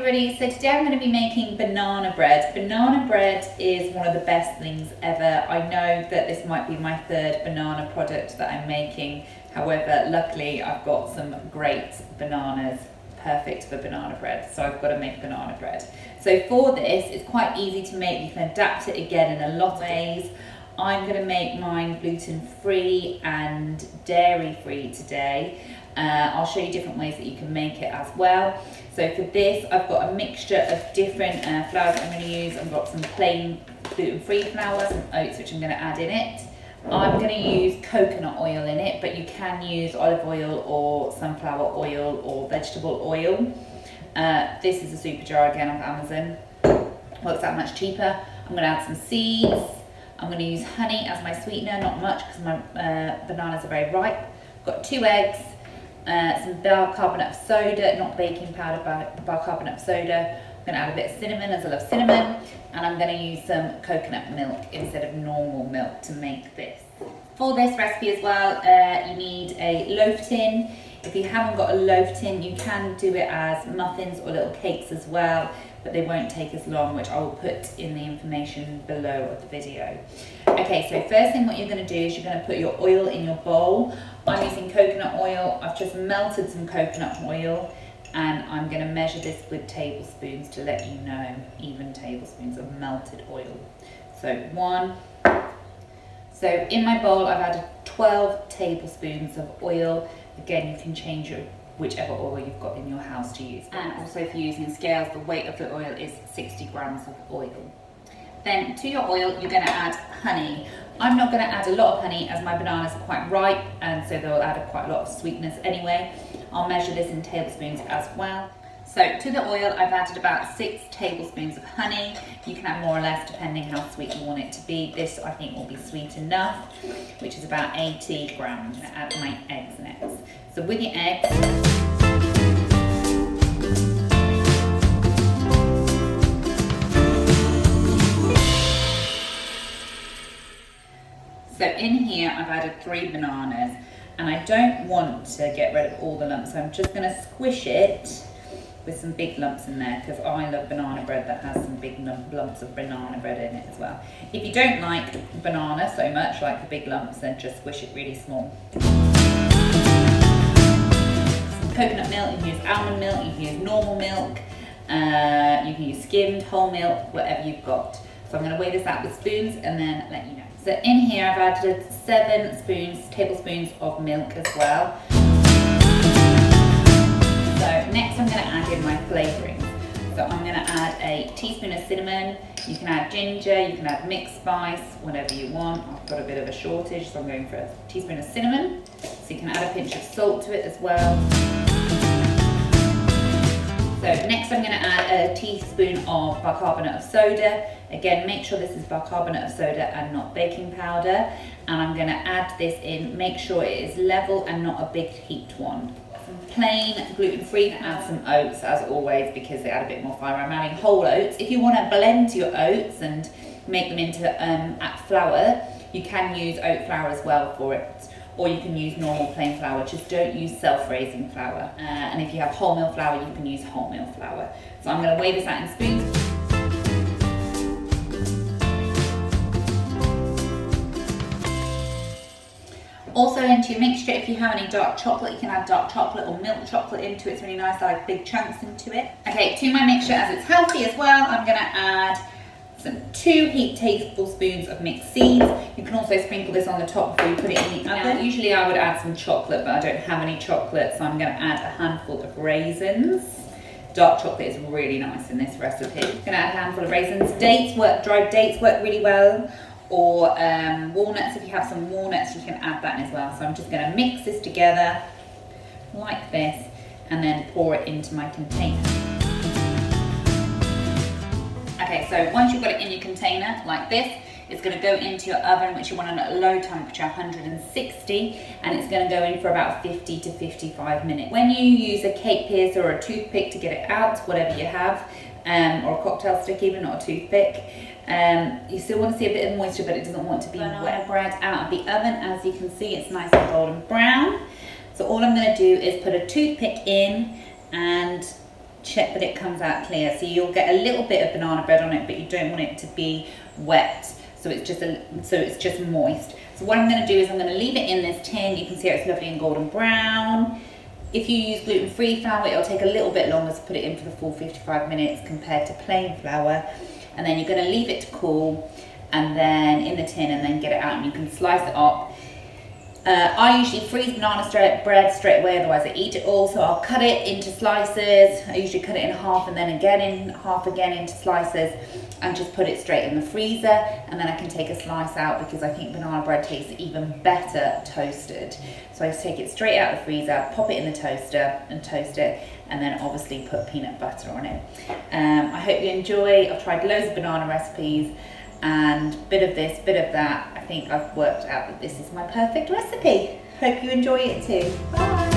everybody, so today I'm going to be making banana bread. Banana bread is one of the best things ever. I know that this might be my third banana product that I'm making, however luckily I've got some great bananas, perfect for banana bread, so I've got to make banana bread. So for this, it's quite easy to make. You can adapt it again in a lot of ways. I'm going to make mine gluten-free and dairy-free today. I'll show you different ways that you can make it as well. So for this, I've got a mixture of different flours I'm going to use. I've got some plain gluten-free flour, some oats which I'm going to add in it. I'm going to use coconut oil in it, but you can use olive oil or sunflower oil or vegetable oil. This is a super jar again off Amazon. Works out much cheaper. I'm going to add some seeds. I'm going to use honey as my sweetener, not much because my bananas are very ripe. I've got 2 eggs. Some bicarbonate of soda, not baking powder, but bicarbonate of soda. I'm going to add a bit of cinnamon as I love cinnamon, and I'm going to use some coconut milk instead of normal milk to make this. For this recipe as well, you need a loaf tin. If you haven't got a loaf tin, you can do it as muffins or little cakes as well, but they won't take as long, which I will put in the information below of the video. Okay, so first thing what you're going to do is you're going to put your oil in your bowl. I'm using coconut oil. I've just melted some coconut oil and I'm going to measure this with tablespoons to let you know, even tablespoons of melted oil. So 1. So in my bowl I've added 12 tablespoons of oil. Again, you can change whichever oil you've got in your house to use. And also if you're using scales, the weight of the oil is 60 grams of oil. Then to your oil, you're going to add honey. I'm not going to add a lot of honey as my bananas are quite ripe and so they'll add quite a lot of sweetness anyway. I'll measure this in tablespoons as well. So to the oil, I've added about 6 tablespoons of honey. You can add more or less depending how sweet you want it to be. This I think will be sweet enough, which is about 80 grams. I'm going to add my eggs next. So with your eggs, so in here I've added 3 bananas and I don't want to get rid of all the lumps, so I'm just going to squish it with some big lumps in there because I love banana bread that has some big lumps of banana bread in it as well. If you don't like banana so much, like the big lumps, then just squish it really small. Some coconut milk, you can use almond milk, you can use normal milk, you can use skimmed, whole milk, whatever you've got. So I'm going to weigh this out with spoons and then let you know. So in here I've added 7 tablespoons of milk as well. So next I'm going to add in my flavourings. So I'm going to add a teaspoon of cinnamon. You can add ginger, you can add mixed spice, whatever you want. I've got a bit of a shortage, so I'm going for a teaspoon of cinnamon. So you can add a pinch of salt to it as well. So next I'm going to add a teaspoon of bicarbonate of soda. Again, make sure this is bicarbonate of soda and not baking powder. And I'm going to add this in, make sure it is level and not a big heaped one. Some plain gluten-free, add some oats as always because they add a bit more fibre. I'm adding whole oats. If you want to blend your oats and make them into flour, you can use oat flour as well for it. Or you can use normal plain flour, just don't use self-raising flour. And if you have wholemeal flour, you can use wholemeal flour. So I'm going to weigh this out in spoons. Also into your mixture, if you have any dark chocolate, you can add dark chocolate or milk chocolate into it. It's really nice. I like big chunks into it. Okay, to my mixture, as it's healthy as well, I'm going to add some 2 heaped tablespoons of mixed seeds. You can also sprinkle this on the top before you put it in the oven. Usually I would add some chocolate, but I don't have any chocolate, so I'm going to add a handful of raisins. Dark chocolate is really nice in this recipe. I'm going to add a handful of raisins. Dried dates work really well. Or walnuts, if you have some walnuts, you can add that in as well. So I'm just going to mix this together like this and then pour it into my container. Okay, so once you've got it in your container like this, it's going to go into your oven, which you want at a low temperature, 160, and it's going to go in for about 50 to 55 minutes. When you use a cake piercer or a toothpick to get it out, whatever you have, or a cocktail stick even, not a toothpick, you still want to see a bit of moisture, but it doesn't want to be wet. Bread out of the oven, as you can see, it's nice and golden brown. So all I'm going to do is put a toothpick in and check that it comes out clear. So you'll get a little bit of banana bread on it, but you don't want it to be wet. So it's just moist. So what I'm going to do is I'm going to leave it in this tin. You can see it's lovely and golden brown. If you use gluten-free flour, it'll take a little bit longer to put it in for the full 55 minutes compared to plain flour. And then you're going to leave it to cool, and then in the tin, and then get it out, and you can slice it up. I usually freeze banana bread straight away, otherwise I eat it all. So I'll cut it into slices. I usually cut it in half and then again in half again into slices, and just put it straight in the freezer. And then I can take a slice out because I think banana bread tastes even better toasted. So I just take it straight out of the freezer, pop it in the toaster and toast it, and then obviously put peanut butter on it. I hope you enjoy. I've tried loads of banana recipes, and bit of this, bit of that. I think I've worked out that this is my perfect recipe. Hope you enjoy it too. Bye.